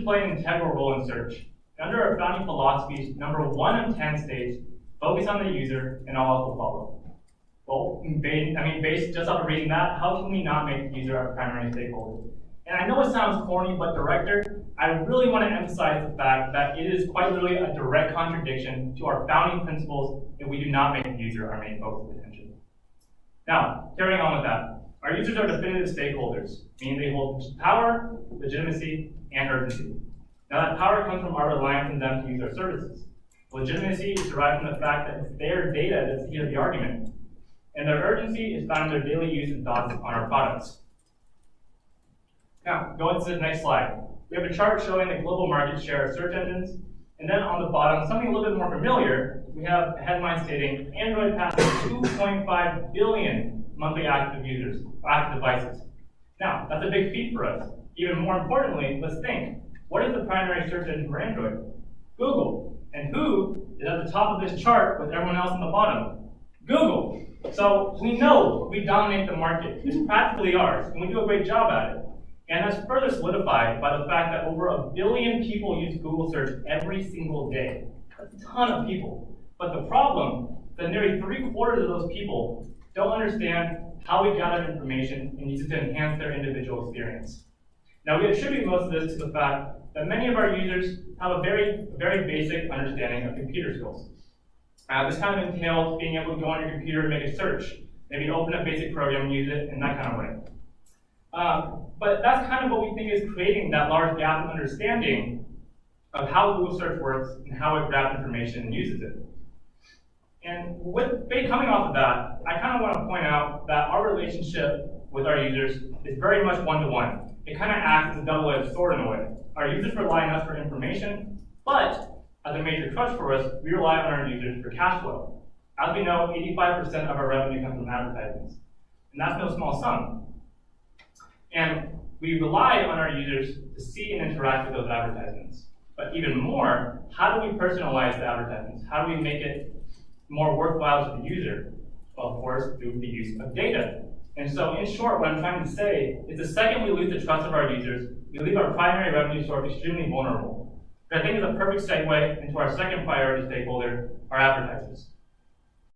play an integral role in search. Under our founding philosophies, number 1 of 10 states focus on the user and all else will follow. Well, based just off of reading that, how can we not make the user our primary stakeholder? And I know it sounds corny, but Director, I really want to emphasize the fact that it is quite literally a direct contradiction to our founding principles if we do not make the user our main focus of attention. Now, carrying on with that, our users are definitive stakeholders, meaning they hold power, legitimacy, and urgency. Now, that power comes from our reliance on them to use our services. Legitimacy is derived from the fact that it's their data that's the key to the argument. And their urgency is found in their daily use and thoughts on our products. Now, going to the next slide. We have a chart showing the global market share of search engines. And then on the bottom, something a little bit more familiar, we have a headline stating Android passes 2.5 billion monthly active users, active devices. Now, that's a big feat for us. Even more importantly, let's think. What is the primary search engine for Android? Google. And who is at the top of this chart with everyone else on the bottom? Google. So we know we dominate the market. It's practically ours, and we do a great job at it. And that's further solidified by the fact that over 1 billion people use Google search every single day. That's a ton of people. But the problem is that nearly 3/4 of those people don't understand how we gather information and use it to enhance their individual experience. Now, we attribute most of this to the fact that many of our users have a very basic understanding of computer skills. This kind of entails being able to go on your computer and make a search, maybe open a basic program and use it in that kind of way. But that's kind of what we think is creating that large gap in understanding of how Google search works and how it grabs information and uses it. And coming off of that, I kind of want to point out that our relationship with our users is very much one-to-one. It kind of acts as a double-edged sword in a way. Our users rely on us for information, but as a major crutch for us, we rely on our users for cash flow. As we know, 85% of our revenue comes from advertisements, and that's no small sum. And we rely on our users to see and interact with those advertisements. But even more, how do we personalize the advertisements? How do we make it more worthwhile to the user? Well, of course, through the use of data. And so, in short, what I'm trying to say is the second we lose the trust of our users, we leave our primary revenue source extremely vulnerable. Which I think is a perfect segue into our second priority stakeholder, our advertisers.